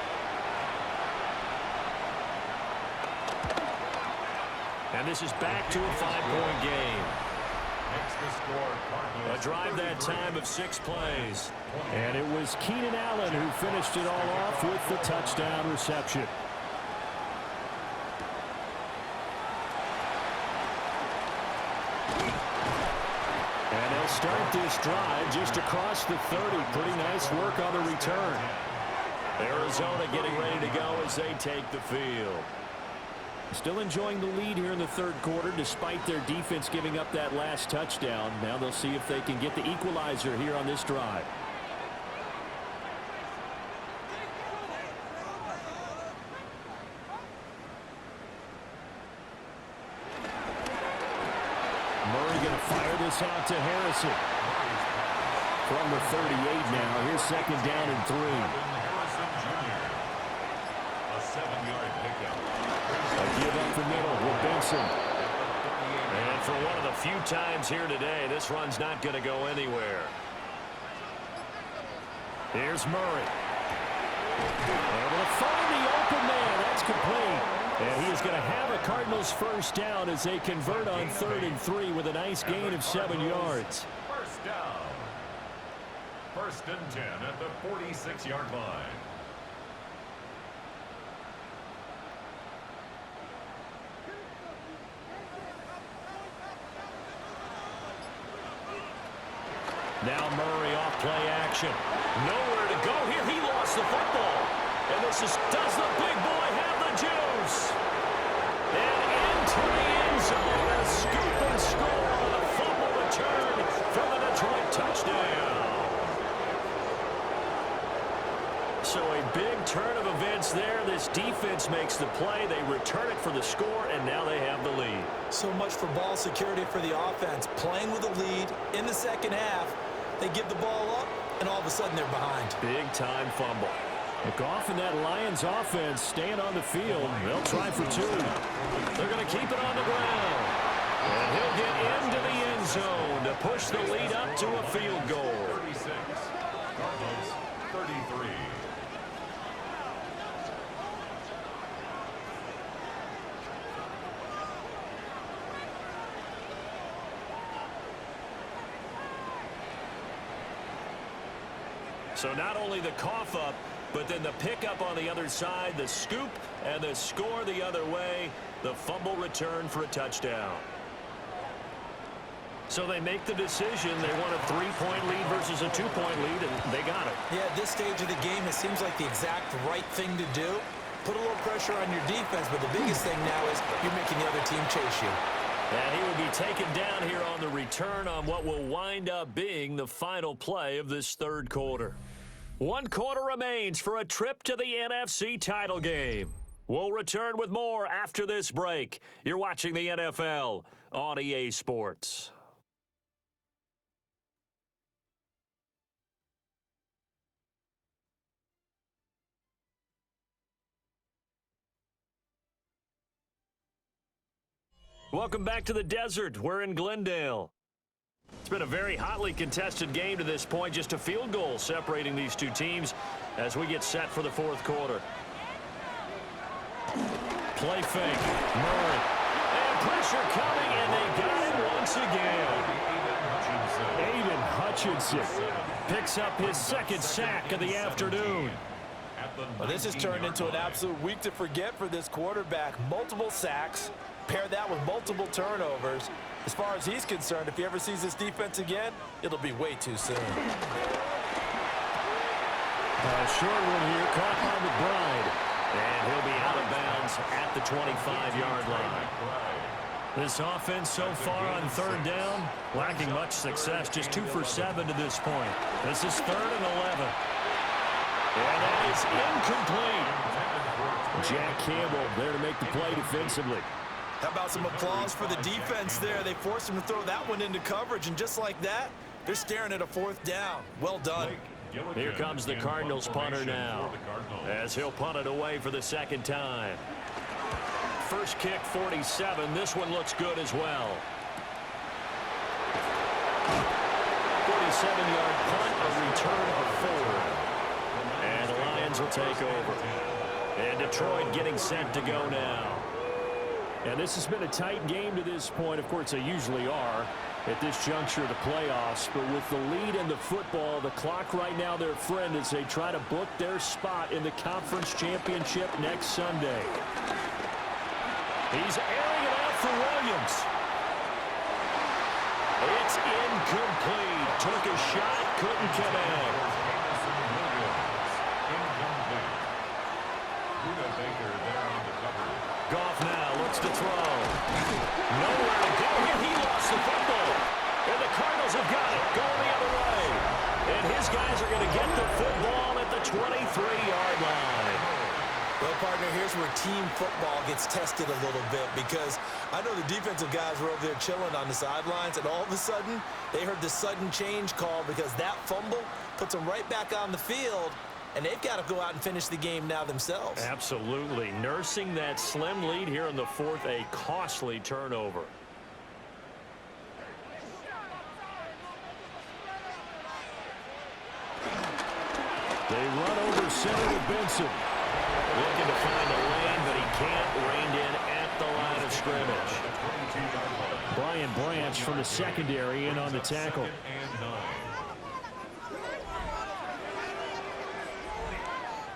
And this is back to a 5-point game. A drive that time of 6 plays. And it was Keenan Allen who finished it all off with the touchdown reception. And they'll start this drive just across the 30. Pretty nice work on the return. Arizona getting ready to go as they take the field. Still enjoying the lead here in the third quarter despite their defense giving up that last touchdown. Now they'll see if they can get the equalizer here on this drive. Murray going to fire this out to Harrison. From the 38 now. Here's second down and 3.
A 7-yard pickup.
A give up the middle with Benson. And for one of the few times here today, this run's not going to go anywhere. Here's Murray. Able to find the open man. That's complete. And he is going to have a Cardinals first down as they convert on 3rd and 3 with a nice gain of 7 yards.
First down. 1st and 10 at the 46-yard line.
Now Murray off play action. Nowhere to go here. He lost the football. And this is, does the big boy have the juice? And into the end zone. A scoop and score on a fumble return from the Detroit touchdown. So a big turn of events there. This defense makes the play. They return it for the score, and now they have the lead.
So much for ball security for the offense. Playing with a lead in the second half. They give the ball up, and all of a sudden they're behind.
Big-time fumble. Goff and that Lions offense staying on the field. They'll try for 2. They're going to keep it on the ground. And he'll get into the end zone to push the lead up to a field goal.
36. Cardinals 33.
So not only the cough up, but then the pickup on the other side, the scoop, and the score the other way, the fumble return for a touchdown. So they make the decision. They want a 3-point lead versus a 2-point lead, and they got it.
Yeah, at this stage of the game, it seems like the exact right thing to do. Put a little pressure on your defense, but the biggest thing now is you're making the other team chase you.
And he will be taken down here on the return on what will wind up being the final play of this third quarter. 1 quarter remains for a trip to the NFC title game. We'll return with more after this break. You're watching the NFL on EA Sports.
Welcome back to the desert. We're in Glendale. It's been a very hotly contested game to this point. Just a field goal separating these two teams as we get set for the fourth quarter. Play fake. Murray. And pressure coming, and they got him once again. Aiden Hutchinson picks up his second sack of the afternoon.
Well, this has turned into an absolute week to forget for this quarterback. Multiple sacks. Pair that with multiple turnovers. As far as he's concerned, if he ever sees this defense again, it'll be way too soon.
Short one here, caught by McBride.
And he'll be out of bounds at the 25-yard line. This offense so far on third down, lacking much success, just 2 for 7 to this point. This is 3rd and 11. And that is incomplete.
Jack Campbell there to make the play defensively.
How about some applause for the defense there? They forced him to throw that one into coverage, and just like that, they're staring at a 4th down. Well done.
Here comes the Cardinals punter now, as he'll punt it away for the second time. First kick, 47. This one looks good as well. 47-yard punt, a return of 4. And the Lions will take over. And Detroit getting set to go now.
And this has been a tight game to this point. Of course, they usually are at this juncture of the playoffs. But with the lead in the football, the clock right now their friend as they try to book their spot in the conference championship next Sunday.
He's airing it out for Williams. It's incomplete. Took a shot, couldn't connect. Goff now looks to throw. Nowhere to go. He lost the football. And the Cardinals have got it. Going the other way. And his guys are going to get the football at the 23-yard line.
Well, partner, here's where team football gets tested a little bit, because I know the defensive guys were over there chilling on the sidelines, and all of a sudden, they heard the sudden change call because that fumble puts them right back on the field, and they've got to go out and finish the game now themselves.
Absolutely. Nursing that slim lead here in the fourth, a costly turnover.
They run over center with Benson.
Looking to find a lane, but he can't. Reined in at the line of scrimmage.
Brian Branch from the secondary in on the tackle.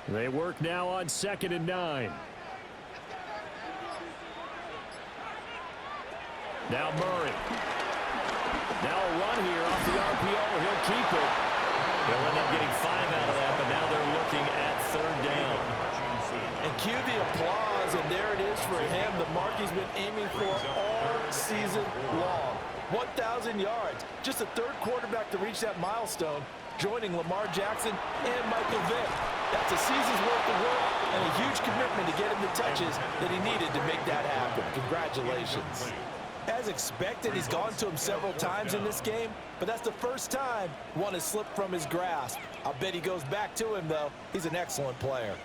They work now on 2nd and 9. Now Murray. Now a run here off the RPO. He'll keep it.
They'll end up getting 5 out of that, but now they're looking at 3rd down.
And cue the applause, and there it is for him. The mark he's been aiming for all season long. 1,000 yards. Just the 3rd quarterback to reach that milestone, joining Lamar Jackson and Michael Vick. That's a season's worth of work and a huge commitment to get him the touches that he needed to make that happen. Congratulations. As expected, he's gone to him several times in this game, but that's the first time one has slipped from his grasp. I'll bet he goes back to him, though. He's an excellent player.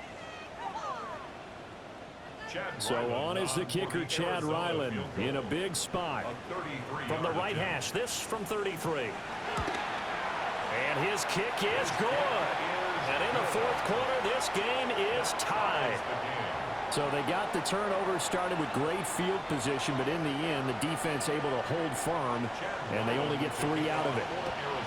So on is the kicker, Chad Ryland, in a big spot.
From the right hash, this from 33. And his kick is good. And in the fourth quarter, this game is tied.
So they got the turnover started with great field position, but in the end, the defense able to hold firm, and they only get 3 out of it.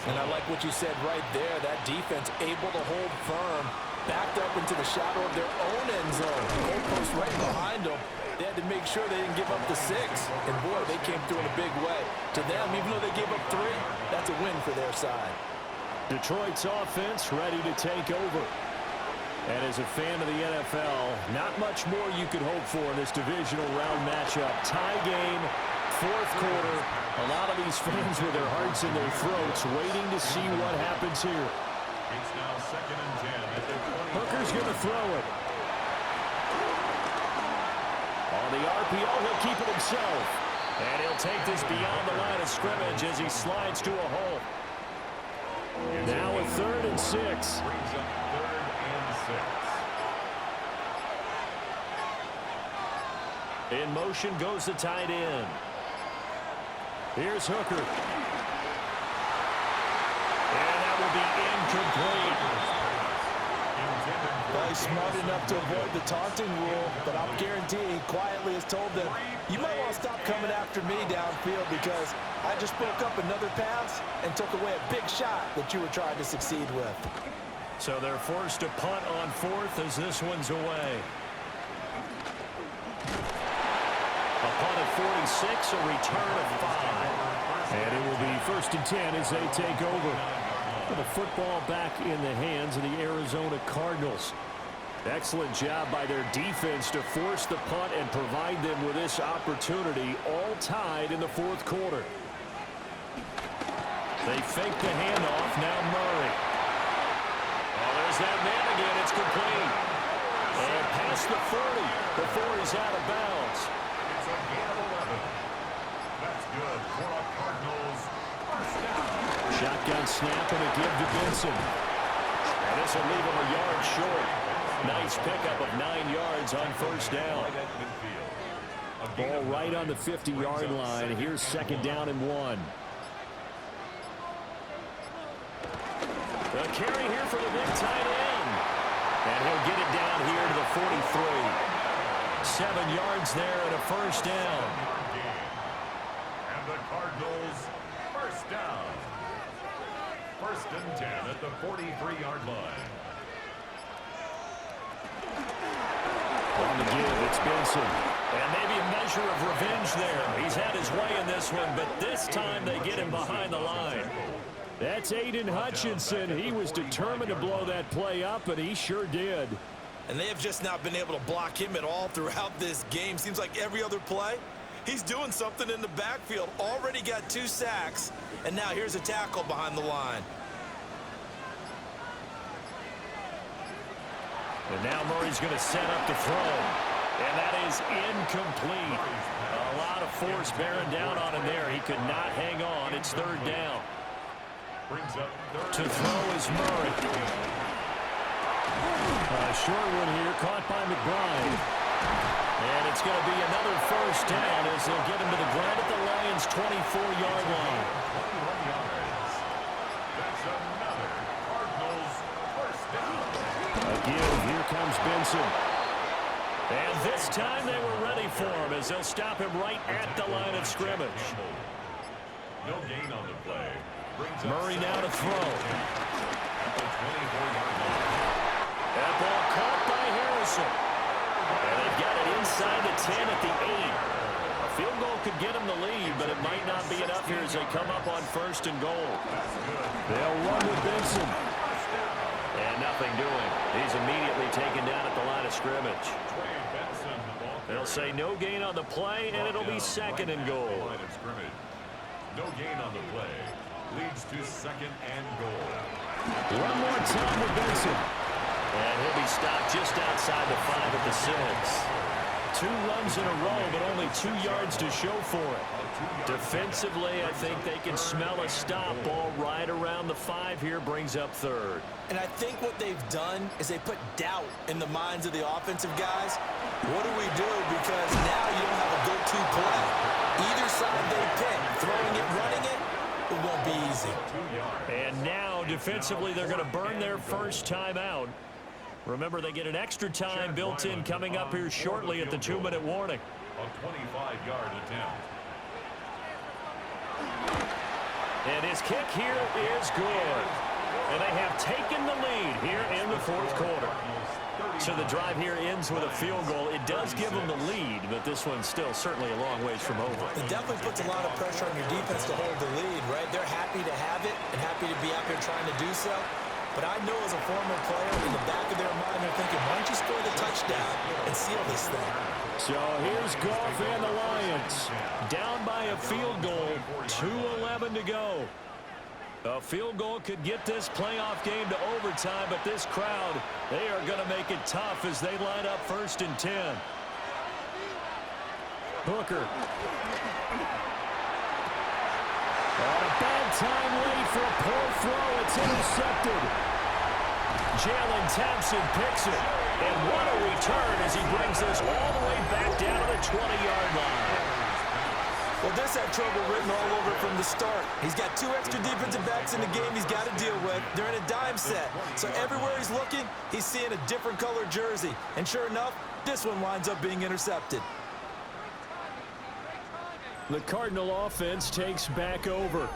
And I like what you said right there. That defense able to hold firm, backed up into the shadow of their own end zone. Goalpost right behind them. They had to make sure they didn't give up the 6. And boy, they came through in a big way. To them, even though they gave up 3, that's a win for their side.
Detroit's offense ready to take over. And as a fan of the NFL, not much more you could hope for in this divisional round matchup. Tie game, fourth quarter. A lot of these fans with their hearts in their throats waiting to see what happens here.
It's now 2nd and 10 at the 20.
Hooker's going to throw it. On the RPO, he'll keep it himself.
And he'll take this beyond the line of scrimmage as he slides to a hole.
Now a 3rd and 6.
Brings up 3rd and 6.
In motion goes the tight end.
Here's Hooker.
And that will be incomplete.
Well, he's smart enough to avoid the taunting rule, but I'm guaranteeing he quietly has told them, you might want to stop coming after me downfield because I just broke up another pass and took away a big shot that you were trying to succeed with.
So they're forced to punt on fourth as this one's away. A punt of 46, a return of 5.
And it will be 1st and 10 as they take over. With the football back in the hands of the Arizona Cardinals. Excellent job by their defense to force the punt and provide them with this opportunity, all tied in the 4th quarter. They fake the handoff, now Murray. Oh, there's that man again, it's complete. And past the 40 before he's out of bounds.
It's a gain of 11. That's good for a Cardinals first down.
Shotgun snap and a give to Benson.
And this will leave him a yard short. Nice pickup of 9 yards on first down.
Ball right on the 50-yard line. Here's 2nd down and 1.
The carry here for the big tight end. And he'll get it down here to the 43. 7 yards there and a first down.
And the Cardinals first down. 1st and 10 at the 43-yard line.
On the give, it's Benson.
And maybe a measure of revenge there. He's had his way in this one, but this time they get him behind the line.
That's Aiden Hutchinson. He was determined to blow that play up, and he sure did.
And they have just not been able to block him at all throughout this game. Seems like every other play, he's doing something in the backfield. Already got 2 sacks, and now here's a tackle behind the line.
And now Murray's going to set up to throw. And that is incomplete. A lot of force bearing down on him there. He could not hang on. It's 3rd down.
Brings up
To throw is Murray.
A short one here, caught by McBride.
And it's going to be another first down as they'll get him to the ground at the Lions' 24-yard line.
21 yards. That's another Cardinals first down.
Again, here comes Benson.
And this time they were ready for him as they'll stop him right at the line of scrimmage.
No gain on the play. Brings up
Murray now to throw.
at the 24-yard line.
That ball caught by Harrison. And they've got it inside the 10 at the 8. A field goal could get them the lead, but it might not be enough here as they come up on 1st and goal.
They'll run with Benson.
And nothing doing. He's immediately taken down at the line of scrimmage.
Trey Benson, the ball
They'll say no gain on the play, and it'll be 2nd and goal.
line of scrimmage. No gain on the play. Leads to 2nd and goal.
One more time with Benson.
And he'll be stopped just outside the 5 at the 6. 2 runs in a row, but only 2 yards to show for it. Defensively, I think they can smell a stop. Ball right around the 5 here, brings up 3rd.
And I think what they've done is they put doubt in the minds of the offensive guys. What do we do? Because now you don't have a go-to play. Either side they pick, throwing it, running it, it won't be easy.
And now, defensively, they're going to burn their first time out. Remember, they get an extra time built in coming up here shortly at the 2-minute warning.
A 25-yard attempt.
And his kick here is good. And they have taken the lead here in the 4th quarter. So the drive here ends with a field goal. It does give them the lead, but this one's still certainly a long ways from over.
It definitely puts a lot of pressure on your defense to hold the lead, right? They're happy to have it and happy to be out there trying to do so. But I know as a former player, in the back of their mind, they're thinking, why don't you score the touchdown and seal this thing?
So here's Goff and the Lions.
Down by a field goal, 2:11 to go. A field goal could get this playoff game to overtime, but this crowd, they are going to make it tough as they line up 1st and 10.
Hooker. On a bad time late for a poor throw. It's intercepted.
Jalen Thompson picks it. And what a return as he brings this all the way back down to the 20-yard line.
Well, this had trouble written all over it from the start. He's got 2 extra defensive backs in the game he's got to deal with. They're in a dime set. So everywhere he's looking, he's seeing a different color jersey. And sure enough, this one winds up being intercepted.
The Cardinal offense takes back over.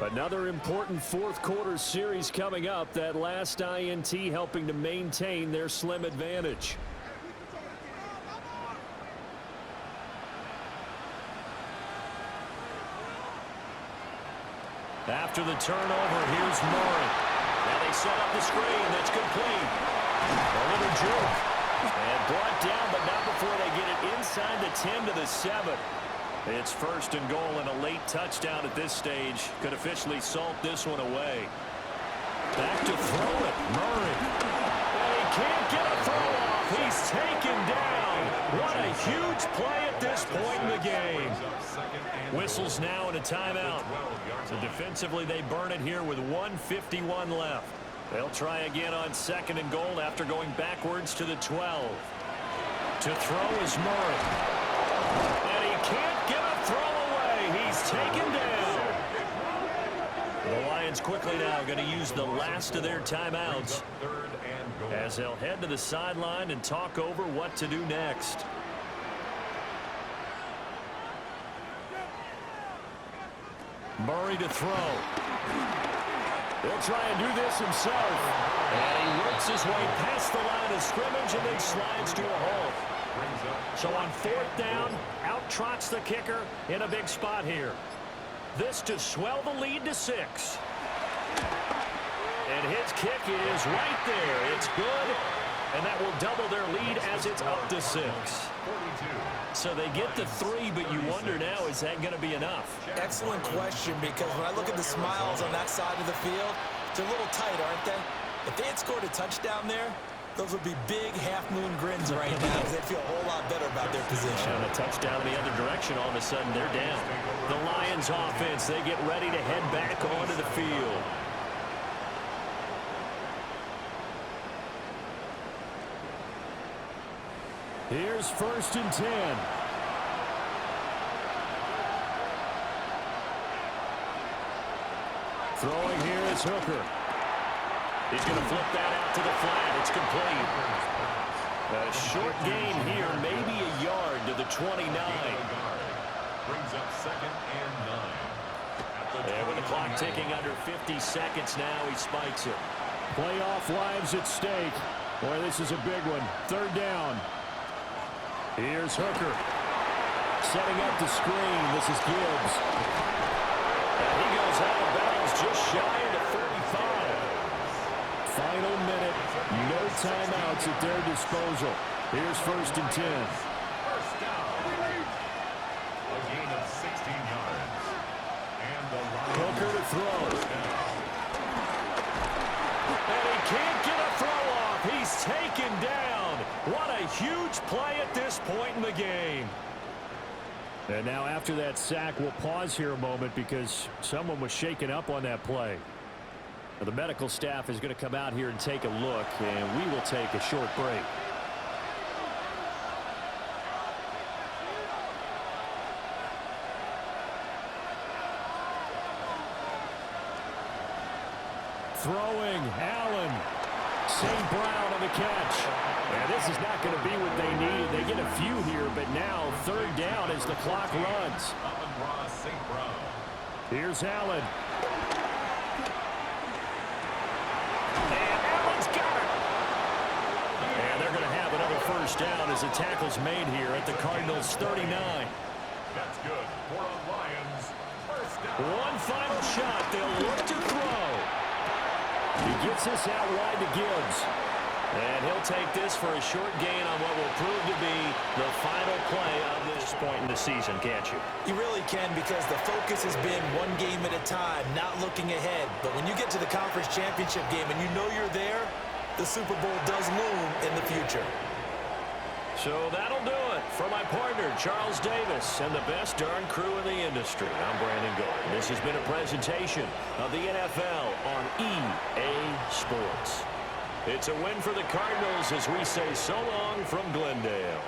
Another important fourth quarter series coming up. That last INT helping to maintain their slim advantage. After the turnover, here's Murray. Now they set up the screen. That's complete. A little juke. And brought down, but not before they get it inside the 10 to the 7. It's first and goal, and a late touchdown at this stage could officially salt this one away. Back to throw it. Murray. And he can't get a throw off. He's taken down. What a huge play at this point in the game. Whistles now and a timeout. So defensively, they burn it here with 1:51 left. They'll try again on second and goal after going backwards to the 12. To throw is Murray. And he can't get a throw away. He's taken down. The Lions quickly now going to use the last of their timeouts as they'll head to the sideline and talk over what to do next. Murray to throw. He'll try and do this himself. And he works his way past the line of scrimmage and then slides to a halt. So on 4th down, out trots the kicker in a big spot here. This to swell the lead to 6. And his kick is right there. It's good. And that will double their lead as it's up to 6. So they get the 3, but you wonder now, is that going to be enough?
Excellent question, because when I look at the smiles on that side of the field, they're a little tight, aren't they? If they had scored a touchdown there, those would be big half-moon grins right now, because they'd feel a whole lot better about their position.
And a touchdown in the other direction, all of a sudden they're down. The Lions offense, they get ready to head back onto the field. Here's 1st and 10. Throwing here is Hooker. He's going to flip that out to the flat. It's complete. A short gain here, maybe a yard to the 29.
Brings up 2nd and 9.
And with the clock ticking under 50 seconds now, he spikes it. Playoff lives at stake. Boy, this is a big one. 3rd down. Here's Hooker. Setting up the screen. This is Gibbs. And he goes out of bounds just shy of the 45. Final minute. No timeouts at their disposal. Here's 1st and 10.
First down. A gain of 16 yards. And the
Hooker to throw. And he can't get a throw off. He's taken down. What a huge play at this point in the game. And now after that sack, we'll pause here a moment because someone was shaken up on that play. Now, the medical staff is going to come out here and take a look, and we will take a short break. Throwing, Allen. St. Brown on the catch. And this is not going to be what they needed. They get a few here, but now 3rd down as the clock runs. Here's Allen. And Allen's got it. And they're going to have another 1st down as the tackle's made here at the Cardinals' 39.
That's good for the Lions. First down.
One final shot. They'll look to throw. He gets this out wide to Gibbs. And he'll take this for a short gain on what will prove to be the final play of this point in the season, can't you?
You really can, because the focus has been one game at a time, not looking ahead. But when you get to the conference championship game and you know you're there, the Super Bowl does loom in the future.
So that'll do it for my partner, Charles Davis, and the best darn crew in the industry. I'm Brandon Gold. This has been a presentation of the NFL on EA Sports. It's a win for the Cardinals as we say so long from Glendale.